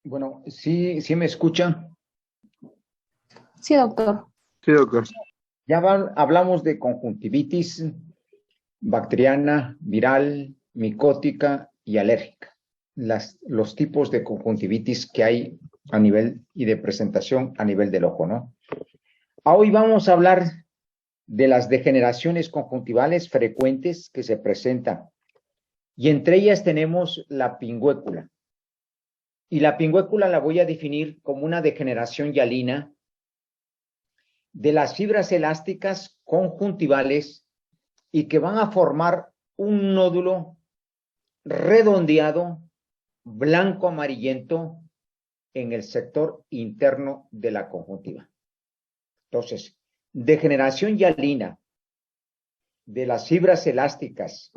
Bueno, sí me escuchan. Sí, doctor. Sí, doctor. Hablamos de conjuntivitis bacteriana, viral, micótica y alérgica. Los tipos de conjuntivitis que hay a nivel y de presentación a nivel del ojo, ¿no? Hoy vamos a hablar de las degeneraciones conjuntivales frecuentes que se presentan. Y entre ellas tenemos la pingüécula. Y la pingüécula la voy a definir como una degeneración hialina de las fibras elásticas conjuntivales y que van a formar un nódulo redondeado, blanco amarillento en el sector interno de la conjuntiva. Entonces, degeneración hialina de las fibras elásticas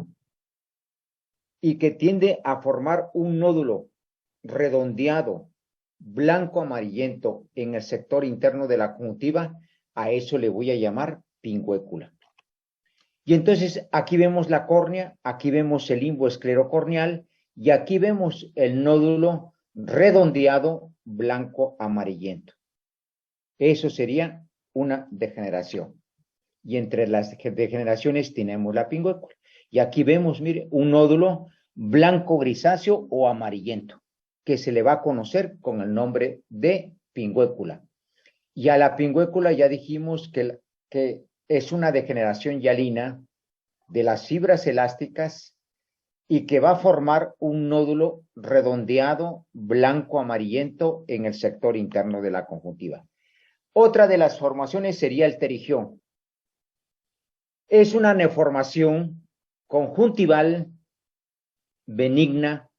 y que tiende a formar un nódulo redondeado, blanco amarillento en el sector interno de la conjuntiva, a eso le voy a llamar pingüécula. Y entonces aquí vemos la córnea, aquí vemos el limbo esclerocorneal y aquí vemos el nódulo redondeado blanco amarillento. Eso sería una degeneración. Y entre las degeneraciones tenemos la pingüécula. Y aquí vemos, mire, un nódulo blanco grisáceo o amarillento, que se le va a conocer con el nombre de pingüécula. Y a la pingüécula ya dijimos que es una degeneración hialina de las fibras elásticas y que va a formar un nódulo redondeado blanco amarillento en el sector interno de la conjuntiva. Otra de las formaciones sería el terigión. Es una neoformación conjuntival benigna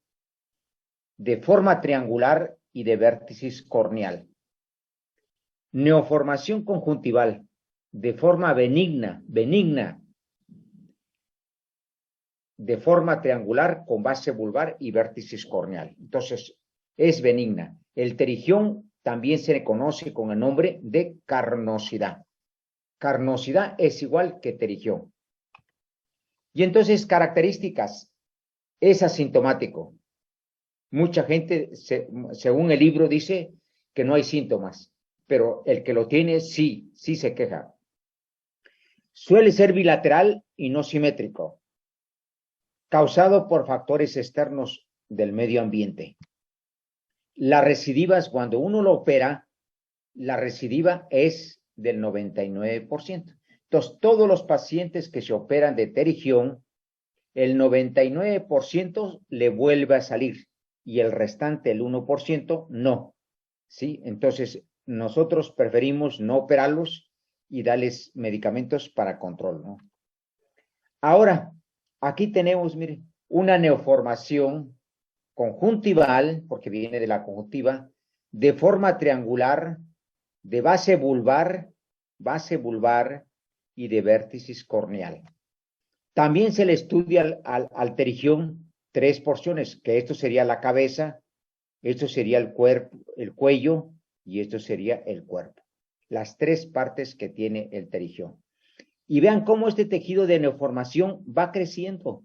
de forma triangular y de vértice corneal. Neoformación conjuntival de forma benigna de forma triangular con base vulvar y vértice corneal. Entonces, es benigna. El terigión también se le conoce con el nombre de carnosidad. Carnosidad es igual que terigión. Y entonces, características, es asintomático. Mucha gente, según el libro, dice que no hay síntomas, pero el que lo tiene, sí se queja. Suele ser bilateral y no simétrico, causado por factores externos del medio ambiente. Las recidivas, cuando uno lo opera, la recidiva es del 99%. Entonces, todos los pacientes que se operan de terigión, el 99% le vuelve a salir y el restante, el 1%, no. ¿Sí? Entonces, nosotros preferimos no operarlos y darles medicamentos para control, ¿no? Ahora, aquí tenemos, mire, una neoformación conjuntival, porque viene de la conjuntiva, de forma triangular, de base vulvar y de vértice corneal. También se le estudia al terigión 3 porciones, que esto sería la cabeza, esto sería el cuerpo, el cuello y esto sería el cuerpo. Las 3 partes que tiene el terigión. Y vean cómo este tejido de neoformación va creciendo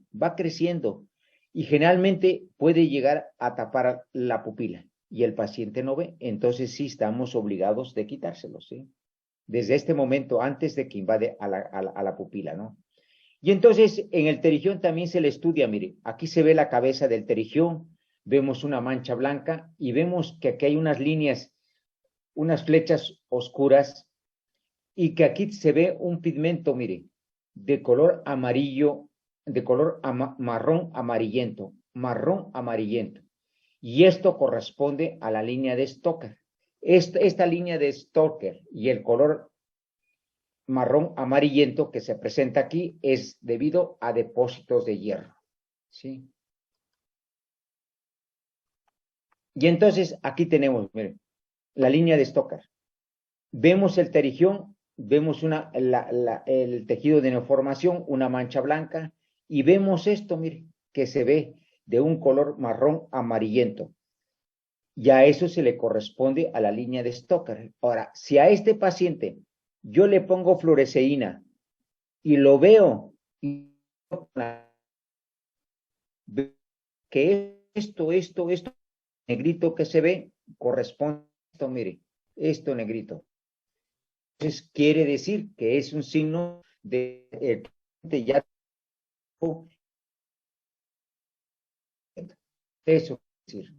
y generalmente puede llegar a tapar la pupila y el paciente no ve, entonces sí estamos obligados de quitárselo, ¿sí? Desde este momento, antes de que invade a la pupila, ¿no? Y entonces en el terigión también se le estudia, mire, aquí se ve la cabeza del terigión, vemos una mancha blanca y vemos que aquí hay unas líneas, unas flechas oscuras y que aquí se ve un pigmento, mire, de color amarillo, de color marrón amarillento. Y esto corresponde a la línea de Stoker. Esta línea de Stoker y el color marrón amarillento que se presenta aquí es debido a depósitos de hierro. ¿Sí? Y entonces aquí tenemos, miren, la línea de Stoker. Vemos el terigión, vemos el tejido de neoformación, una mancha blanca, y vemos esto, mire, que se ve de un color marrón amarillento. Y a eso se le corresponde a la línea de Stoker. Ahora, si a este paciente yo le pongo fluoresceína y lo veo que esto negrito que se ve, corresponde a esto, mire, esto negrito. Entonces quiere decir que es un signo de ya eso quiere decir.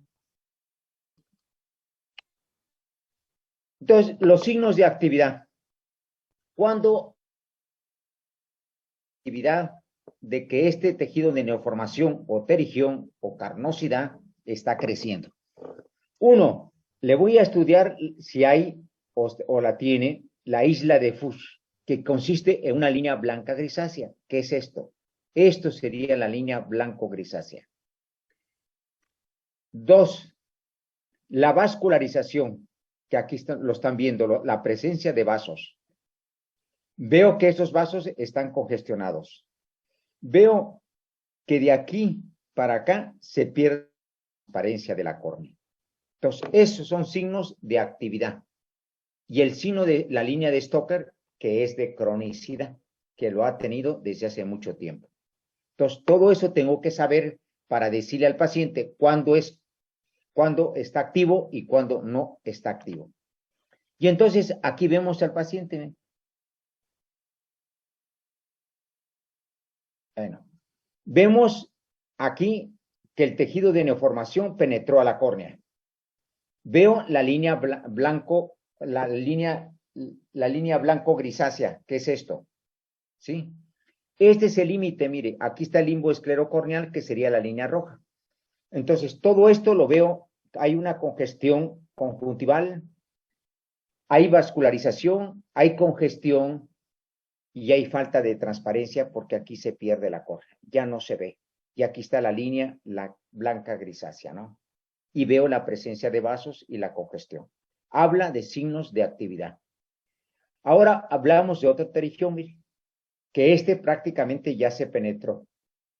Entonces, los signos de actividad. Cuando actividad de que este tejido de neoformación o terigión o carnosidad está creciendo. Uno, le voy a estudiar si hay o la tiene la isla de Fuchs, que consiste en una línea blanca grisácea. ¿Qué es esto? Esto sería la línea blanco grisácea. Dos, la vascularización, que aquí lo están viendo, la presencia de vasos. Veo que esos vasos están congestionados. Veo que de aquí para acá se pierde la transparencia de la córnea. Entonces, esos son signos de actividad. Y el signo de la línea de Stoker, que es de cronicidad, que lo ha tenido desde hace mucho tiempo. Entonces, todo eso tengo que saber para decirle al paciente cuándo está activo y cuándo no está activo. Y entonces, aquí vemos al paciente. Bueno, vemos aquí que el tejido de neoformación penetró a la córnea. Veo la línea blanco, la línea blanco grisácea. ¿Qué es esto? ¿Sí? Este es el límite, mire, aquí está el limbo esclerocorneal, que sería la línea roja. Entonces, todo esto lo veo, hay una congestión conjuntival, hay vascularización, hay congestión y hay falta de transparencia porque aquí se pierde la córnea, ya no se ve. Y aquí está la línea, la blanca grisácea, ¿no? Y veo la presencia de vasos y la congestión. Habla de signos de actividad. Ahora hablamos de otra pterigión, mire, que prácticamente ya se penetró,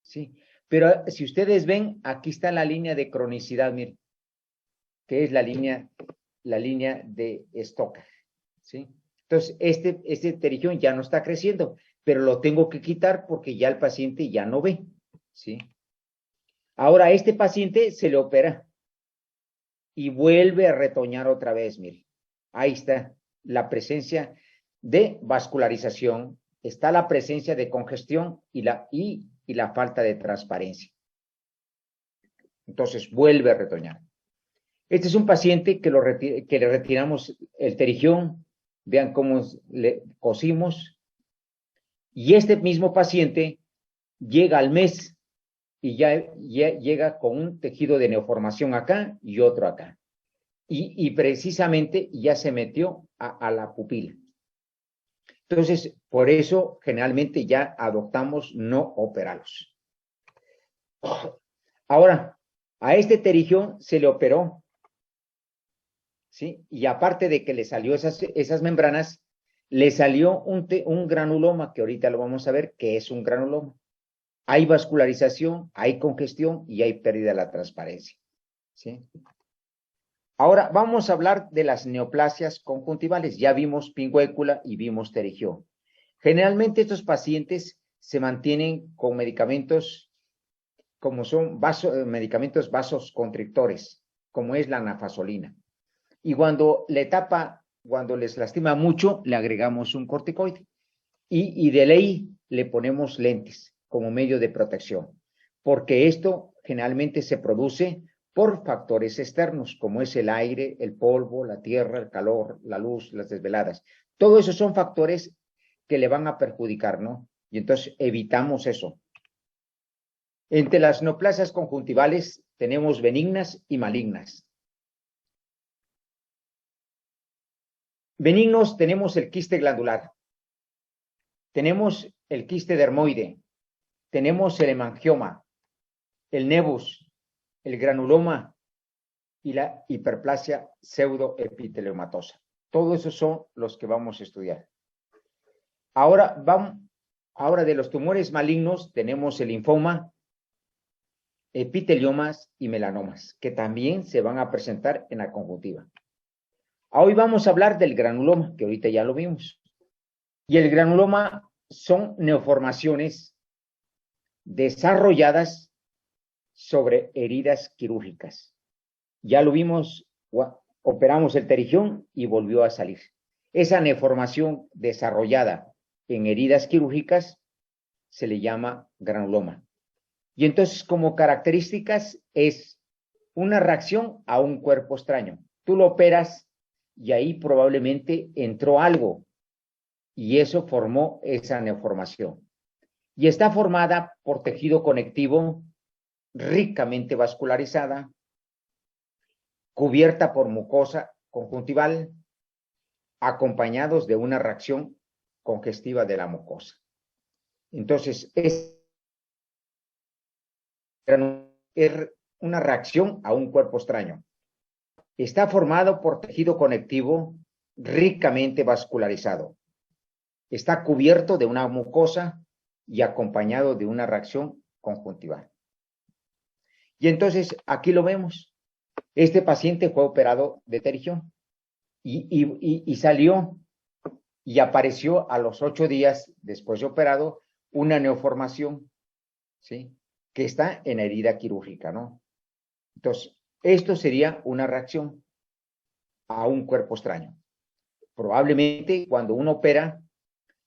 ¿sí? Pero si ustedes ven, aquí está la línea de cronicidad, mire, que es la línea de Stoker, ¿sí? Entonces, este pterigión ya no está creciendo, pero lo tengo que quitar porque ya el paciente ya no ve, ¿sí? Ahora, a este paciente se le opera y vuelve a retoñar otra vez, mire. Ahí está la presencia de vascularización, está la presencia de congestión y la falta de transparencia. Entonces, vuelve a retoñar. Este es un paciente que le retiramos el pterigión. Vean cómo le cosimos. Y este mismo paciente llega al mes y ya llega con un tejido de neoformación acá y otro acá. Y precisamente ya se metió a la pupila. Entonces, por eso generalmente ya adoptamos no operarlos. Ahora, a este pterigión se le operó, ¿sí? Y aparte de que le salió esas membranas, le salió un granuloma, que ahorita lo vamos a ver, que es un granuloma. Hay vascularización, hay congestión y hay pérdida de la transparencia, ¿sí? Ahora vamos a hablar de las neoplasias conjuntivales. Ya vimos pingüécula y vimos pterigión. Generalmente estos pacientes se mantienen con medicamentos como son medicamentos vasoconstrictores, como es la nafasolina. Y cuando les lastima mucho, le agregamos un corticoide. Y de ley le ponemos lentes como medio de protección, porque esto generalmente se produce por factores externos, como es el aire, el polvo, la tierra, el calor, la luz, las desveladas. Todo eso son factores que le van a perjudicar, ¿no? Y entonces evitamos eso. Entre las neoplasias conjuntivales tenemos benignas y malignas. Benignos tenemos el quiste glandular, tenemos el quiste dermoide, tenemos el hemangioma, el nevus, el granuloma y la hiperplasia pseudoepiteliomatosa. Todos esos son los que vamos a estudiar. Ahora de los tumores malignos tenemos el linfoma, epiteliomas y melanomas, que también se van a presentar en la conjuntiva. Hoy vamos a hablar del granuloma, que ahorita ya lo vimos. Y el granuloma son neoformaciones desarrolladas sobre heridas quirúrgicas. Ya lo vimos operamos el terigión y volvió a salir. Esa neoformación desarrollada en heridas quirúrgicas se le llama granuloma. Y entonces, como características, es una reacción a un cuerpo extraño. Tú lo operas y ahí probablemente entró algo y eso formó esa neoformación. Y está formada por tejido conectivo ricamente vascularizada, cubierta por mucosa conjuntival, acompañados de una reacción congestiva de la mucosa. Entonces, es una reacción a un cuerpo extraño. Está formado por tejido conectivo ricamente vascularizado. Está cubierto de una mucosa y acompañado de una reacción conjuntival. Y entonces, aquí lo vemos. Este paciente fue operado de terigión y salió y apareció a los 8 días después de operado una neoformación, ¿sí? Que está en la herida quirúrgica, ¿no? Entonces, esto sería una reacción a un cuerpo extraño. Probablemente cuando uno opera,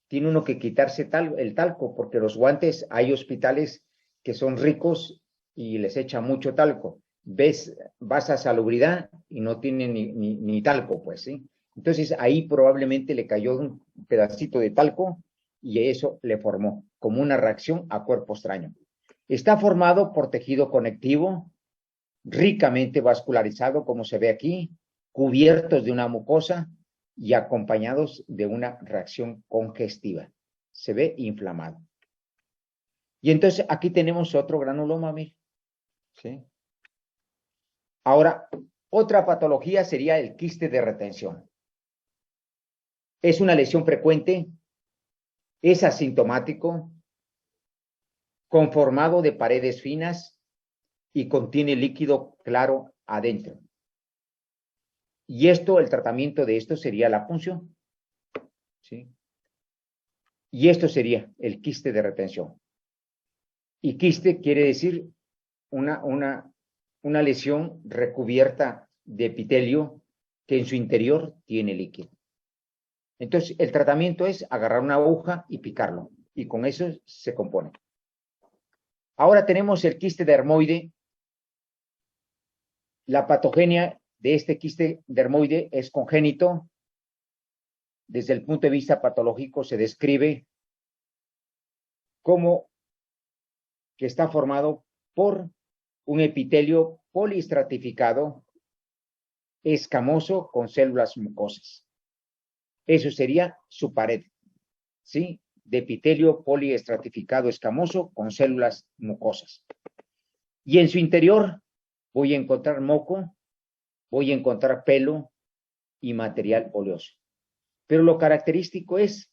tiene uno que quitarse el talco, porque los guantes, hay hospitales que son ricos y les echan mucho talco. Vas a salubridad y no tienen ni talco, pues, ¿sí? Entonces ahí probablemente le cayó un pedacito de talco y eso le formó como una reacción a cuerpo extraño. Está formado por tejido conectivo, ricamente vascularizado, como se ve aquí, cubiertos de una mucosa y acompañados de una reacción congestiva. Se ve inflamado. Y entonces aquí tenemos otro granuloma, mire. ¿Sí? Ahora, otra patología sería el quiste de retención. Es una lesión frecuente, es asintomático, conformado de paredes finas y contiene líquido claro adentro. Y esto, el tratamiento de esto sería la punción. ¿Sí? Y esto sería el quiste de retención. Y quiste quiere decir una lesión recubierta de epitelio que en su interior tiene líquido. Entonces, el tratamiento es agarrar una aguja y picarlo, y con eso se compone. Ahora tenemos el quiste dermoide. La patogenia de este quiste dermoide es congénito. Desde el punto de vista patológico se describe como que está formado por un epitelio poliestratificado, escamoso con células mucosas. Eso sería su pared, ¿sí? De epitelio poliestratificado escamoso con células mucosas. Y en su interior voy a encontrar moco, voy a encontrar pelo y material oleoso. Pero lo característico es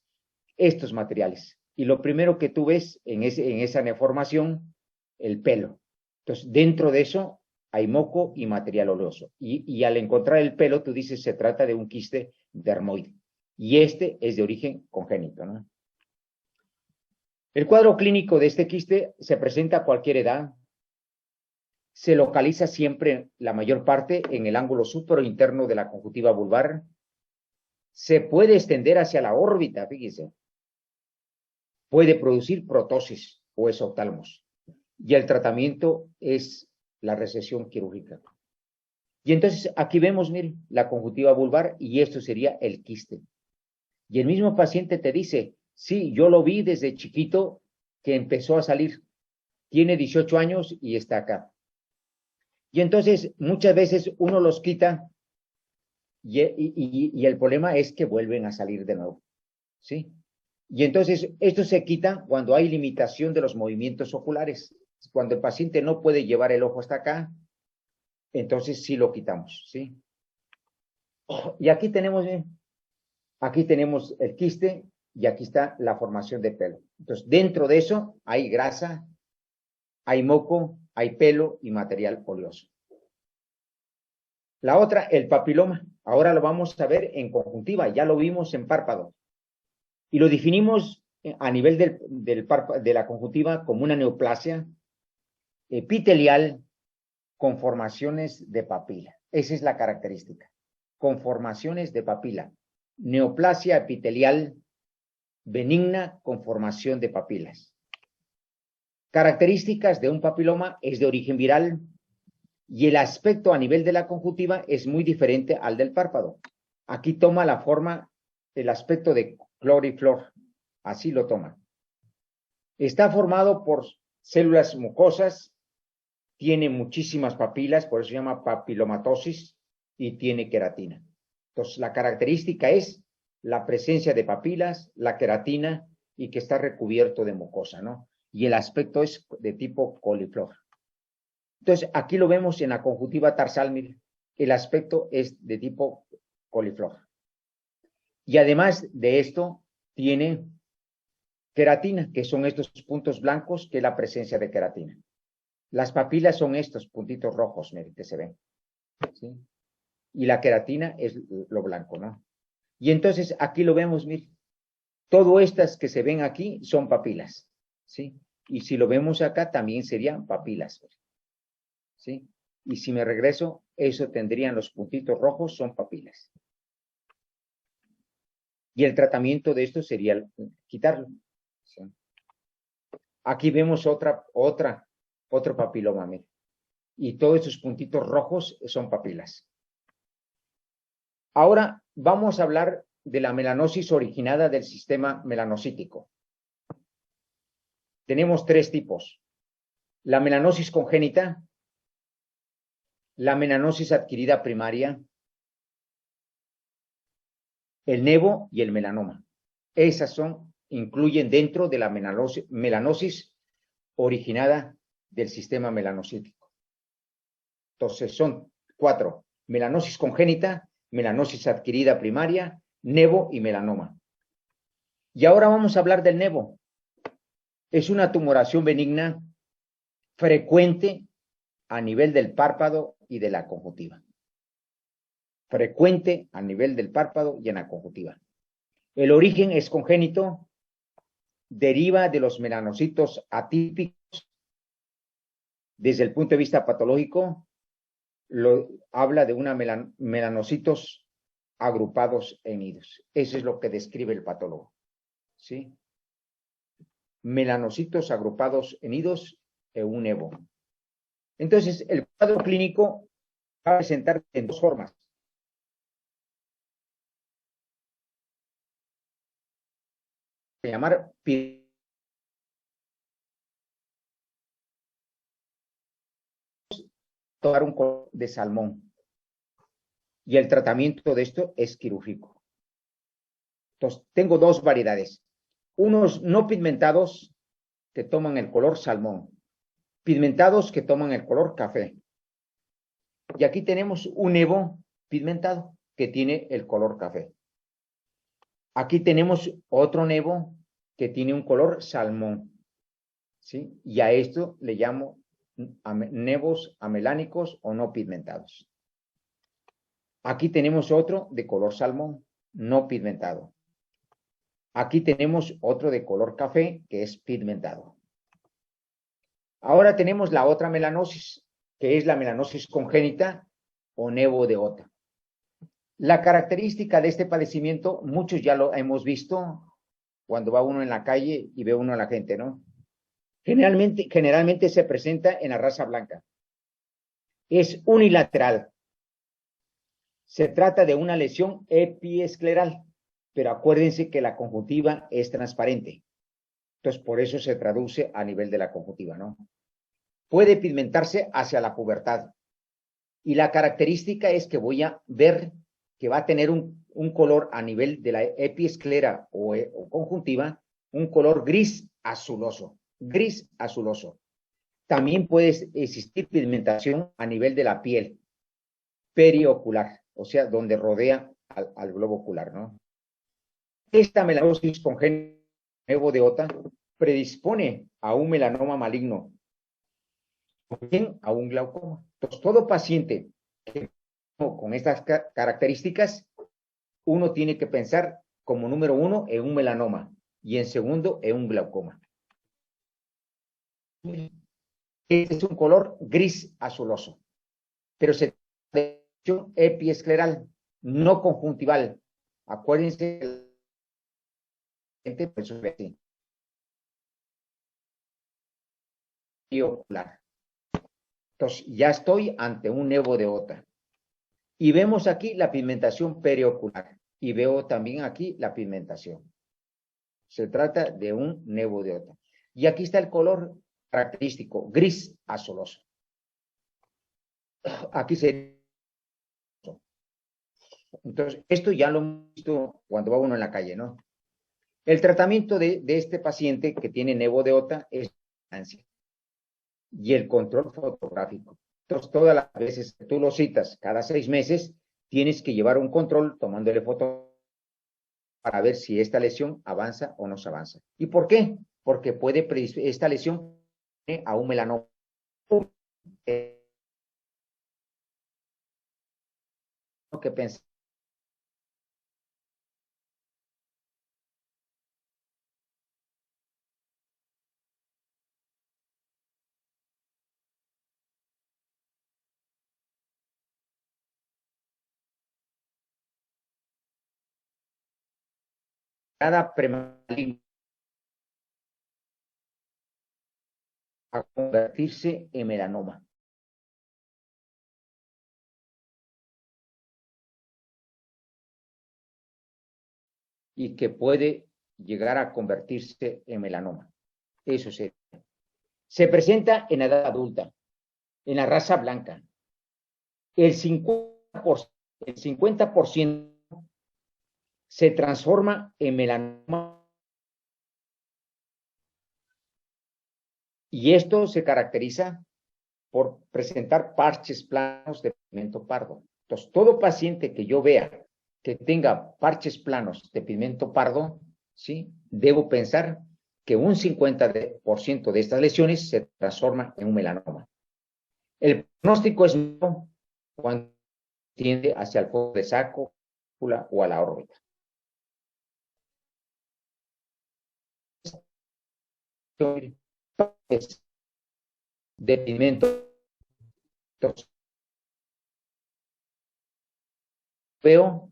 estos materiales. Y lo primero que tú ves en esa neoformación, el pelo. Entonces, dentro de eso hay moco y material oleoso. Y al encontrar el pelo, tú dices, se trata de un quiste dermoide. Y este es de origen congénito, ¿no? El cuadro clínico de este quiste se presenta a cualquier edad. Se localiza siempre, la mayor parte, en el ángulo superinterno de la conjuntiva vulvar. Se puede extender hacia la órbita, fíjese. Puede producir protosis o exoftalmos. Y el tratamiento es la resección quirúrgica. Y entonces aquí vemos, mire, la conjuntiva vulvar y esto sería el quiste. Y el mismo paciente te dice, sí, yo lo vi desde chiquito que empezó a salir. Tiene 18 años y está acá. Y entonces muchas veces uno los quita y el problema es que vuelven a salir de nuevo. ¿Sí? Y entonces esto se quita cuando hay limitación de los movimientos oculares. Cuando el paciente no puede llevar el ojo hasta acá, entonces sí lo quitamos, ¿sí? Y aquí tenemos el quiste y aquí está la formación de pelo. Entonces, dentro de eso hay grasa, hay moco, hay pelo y material oleoso. La otra, el papiloma. Ahora lo vamos a ver en conjuntiva, ya lo vimos en párpado. Y lo definimos a nivel de la conjuntiva como una neoplasia epitelial con formaciones de papila. Esa es la característica. con formaciones de papila. Neoplasia epitelial benigna con formación de papilas. Características de un papiloma es de origen viral y el aspecto a nivel de la conjuntiva es muy diferente al del párpado. Aquí toma la forma, el aspecto de cloriflor, así lo toma. Está formado por células mucosas, tiene muchísimas papilas, por eso se llama papilomatosis, y tiene queratina. Entonces, la característica es la presencia de papilas, la queratina, y que está recubierto de mucosa, ¿no? Y el aspecto es de tipo coliflor. Entonces, aquí lo vemos en la conjuntiva tarsal, mire, el aspecto es de tipo coliflor. Y además de esto, tiene queratina, que son estos puntos blancos, que es la presencia de queratina. Las papilas son estos puntitos rojos, mire, que se ven, ¿sí? Y la queratina es lo blanco, ¿no? Y entonces aquí lo vemos, mire, todo estas que se ven aquí son papilas, ¿sí? Y si lo vemos acá, también serían papilas, ¿sí? Y si me regreso, eso tendrían los puntitos rojos, son papilas. Y el tratamiento de esto sería quitarlo, ¿sí? Aquí vemos otro papiloma, mire. Y todos esos puntitos rojos son papilas. Ahora vamos a hablar de la melanosis originada del sistema melanocítico. Tenemos tres tipos: la melanosis congénita, la melanosis adquirida primaria, el nevo y el melanoma. Esas incluyen dentro de la melanosis originada del sistema melanocítico. Entonces son 4: melanosis congénita, melanosis adquirida primaria, nevo y melanoma. Y ahora vamos a hablar del nevo. Es una tumoración benigna frecuente a nivel del párpado y de la conjuntiva. Frecuente a nivel del párpado y en la conjuntiva. El origen es congénito, deriva de los melanocitos atípicos. Desde el punto de vista patológico, habla de una melanocitos agrupados en nidos. Eso es lo que describe el patólogo, ¿sí? Melanocitos agrupados en nidos en un nevo. Entonces, el cuadro clínico va a presentar en dos formas. Llamar tomar un color de salmón. Y el tratamiento de esto es quirúrgico. Entonces, tengo dos variedades. Unos no pigmentados que toman el color salmón. Pigmentados que toman el color café. Y aquí tenemos un nevo pigmentado que tiene el color café. Aquí tenemos otro nevo que tiene un color salmón, ¿sí? Y a esto le llamo nevos amelánicos o no pigmentados. Aquí tenemos otro de color salmón, no pigmentado. Aquí tenemos otro de color café que es pigmentado. Ahora tenemos la otra melanosis, que es la melanosis congénita o nevo de Ota. La característica de este padecimiento, muchos ya lo hemos visto cuando va uno en la calle y ve uno a la gente, ¿no? Generalmente se presenta en la raza blanca. Es unilateral. Se trata de una lesión epiescleral, pero acuérdense que la conjuntiva es transparente. Entonces, por eso se traduce a nivel de la conjuntiva, ¿no? Puede pigmentarse hacia la pubertad. Y la característica es que voy a ver que va a tener un color a nivel de la epiesclera o conjuntiva, un color gris azuloso. Gris azuloso. También puede existir pigmentación a nivel de la piel periocular, o sea, donde rodea al globo ocular, ¿no? Esta melanosis congénita de Ota predispone a un melanoma maligno, o bien a un glaucoma. Entonces, todo paciente con estas características, uno tiene que pensar como número 1 en un melanoma y en segundo en un glaucoma. Este es un color gris azuloso, pero se trata de epiescleral, no conjuntival. Acuérdense, por eso es así. Y ocular. Entonces, ya estoy ante un nevo de OTA. Y vemos aquí la pigmentación periocular. Y veo también aquí la pigmentación. Se trata de un nevo de OTA. Y aquí está el color característico, gris azuloso. Aquí se... Entonces, esto ya lo hemos visto cuando va uno en la calle, ¿no? El tratamiento de este paciente que tiene nevo de OTA es ansia. Y el control fotográfico. Entonces, todas las veces que tú lo citas, cada 6 meses, tienes que llevar un control tomándole foto para ver si esta lesión avanza o no se avanza. ¿Y por qué? Porque puede esta lesión a un melanoma. Que pensar premaligna a convertirse en melanoma. Y que puede llegar a convertirse en melanoma. Eso se presenta en edad adulta, en la raza blanca. El 50% se transforma en melanoma. Y esto se caracteriza por presentar parches planos de pigmento pardo. Entonces, todo paciente que yo vea que tenga parches planos de pigmento pardo, ¿sí? Debo pensar que un 50% de estas lesiones se transforman en un melanoma. El pronóstico es malo cuando tiende hacia el fondo de saco o a la órbita. De pigmento. Entonces, veo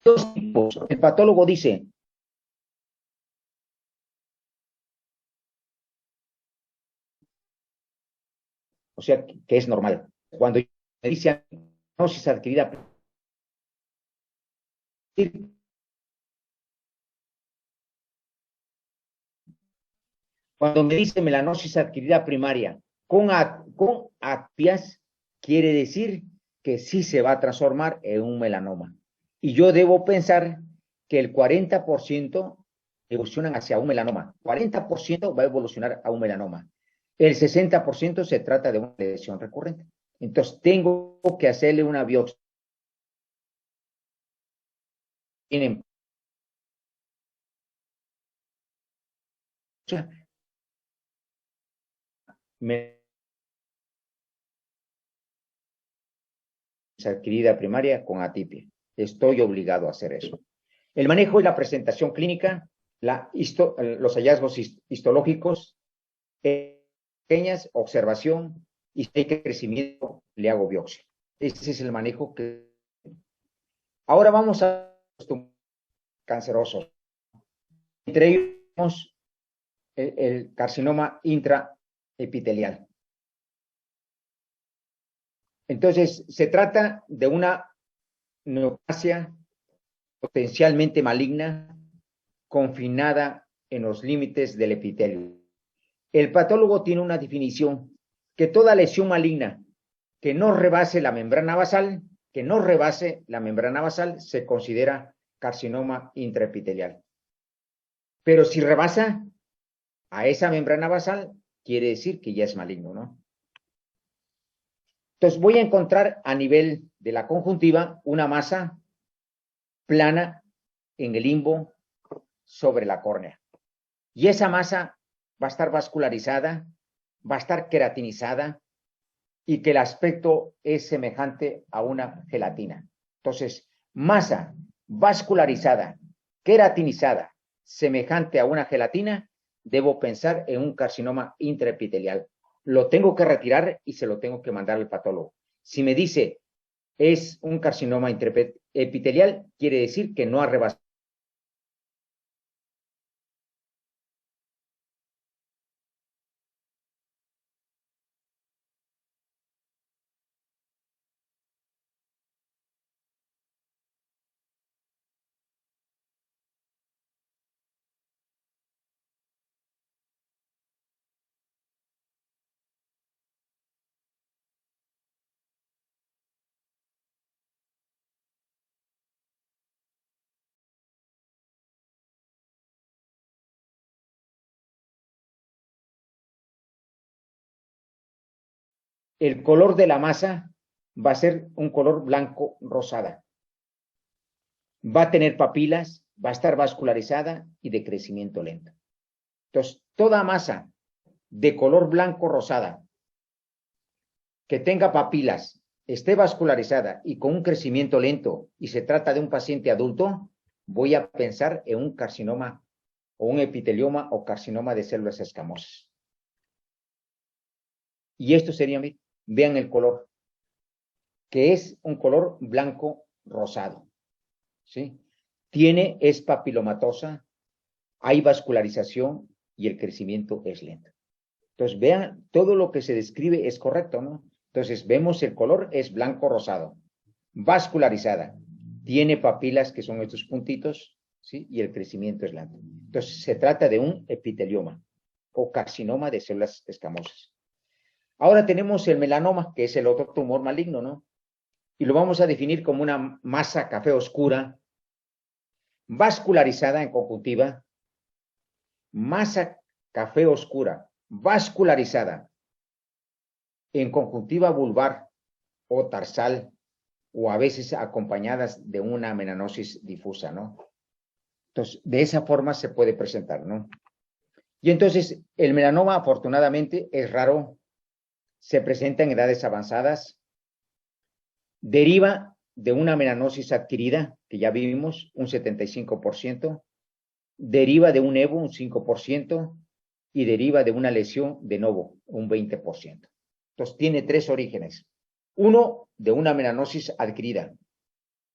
dos tipos. El patólogo dice, o sea, que es normal. Cuando me dice melanosis adquirida, cuando me dice melanosis adquirida primaria con apias, quiere decir que sí se va a transformar en un melanoma. Y yo debo pensar que el 40% evolucionan hacia un melanoma. 40% va a evolucionar a un melanoma. El 60% se trata de una lesión recurrente. Entonces, tengo que hacerle una biopsia. Tienen adquirida primaria con atipia. Estoy obligado a hacer eso. El manejo y la presentación clínica, los hallazgos histológicos, pequeñas, observación, y si hay crecimiento, le hago biopsia. Ese es el manejo que... Ahora vamos a los tumores cancerosos. Entre ellos, el carcinoma intraepitelial. Entonces, se trata de una neoplasia potencialmente maligna, confinada en los límites del epitelio. El patólogo tiene una definición que toda lesión maligna que no rebase la membrana basal, se considera carcinoma intraepitelial. Pero si rebasa a esa membrana basal, quiere decir que ya es maligno, ¿no? Entonces voy a encontrar a nivel de la conjuntiva una masa plana en el limbo sobre la córnea. Y esa masa va a estar vascularizada va a estar queratinizada y que el aspecto es semejante a una gelatina. Entonces, masa vascularizada, queratinizada, semejante a una gelatina, debo pensar en un carcinoma intraepitelial. Lo tengo que retirar y se lo tengo que mandar al patólogo. Si me dice es un carcinoma intraepitelial, quiere decir que no ha rebasado. El color de la masa va a ser un color blanco rosada. Va a tener papilas, va a estar vascularizada y de crecimiento lento. Entonces, toda masa de color blanco rosada que tenga papilas, esté vascularizada y con un crecimiento lento y se trata de un paciente adulto, voy a pensar en un carcinoma o un epitelioma o carcinoma de células escamosas. Y esto sería, vean el color, que es un color blanco rosado, ¿sí? Es papilomatosa, hay vascularización y el crecimiento es lento. Entonces, vean, todo lo que se describe es correcto, ¿no? Entonces, vemos el color es blanco rosado, vascularizada, tiene papilas que son estos puntitos, ¿sí? Y el crecimiento es lento. Entonces, se trata de un epitelioma o carcinoma de células escamosas. Ahora tenemos el melanoma, que es el otro tumor maligno, ¿no? Y lo vamos a definir como una masa café oscura, vascularizada en conjuntiva, masa café oscura, vascularizada en conjuntiva vulvar o tarsal, o a veces acompañadas de una melanosis difusa, ¿no? Entonces, de esa forma se puede presentar, ¿no? Y entonces, el melanoma, afortunadamente, es raro, se presenta en edades avanzadas, deriva de una melanosis adquirida, que ya vimos, un 75%, deriva de un EVO, un 5%, y deriva de una lesión de novo, un 20%. Entonces, tiene tres orígenes. Uno, de una melanosis adquirida,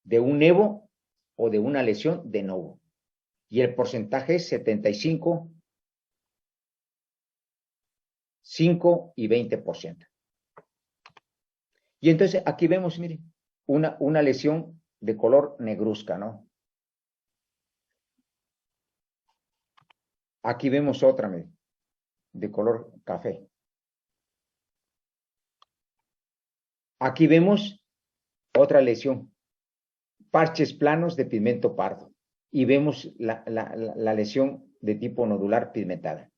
de un EVO o de una lesión de novo. Y el porcentaje es 75, 5 y 20%. Y entonces aquí vemos, miren, una lesión de color negruzca, ¿no? Aquí vemos otra, miren, de color café. Aquí vemos otra lesión, parches planos de pigmento pardo. Y vemos la lesión de tipo nodular pigmentada.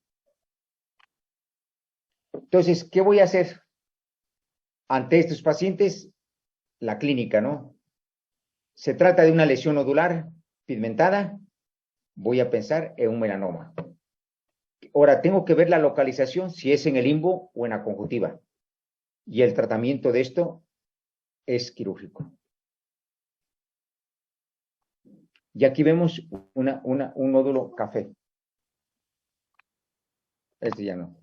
Entonces, ¿qué voy a hacer ante estos pacientes? La clínica, ¿no? Se trata de una lesión nodular pigmentada, voy a pensar en un melanoma. Ahora, tengo que ver la localización, si es en el limbo o en la conjuntiva. Y el tratamiento de esto es quirúrgico. Y aquí vemos un nódulo café. Este ya no.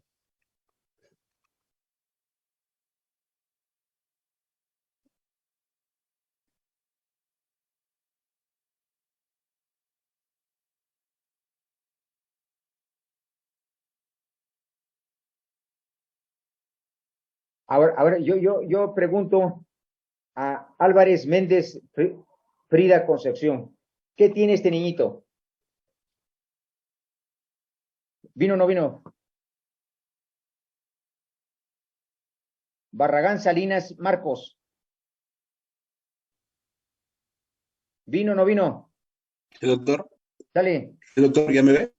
Ahora yo pregunto a Álvarez Méndez Frida Concepción, ¿qué tiene este niñito? ¿Vino o no vino? Barragán Salinas Marcos. ¿Vino o no vino? Sí, doctor. Dale. Sí, doctor, ¿ya me ve?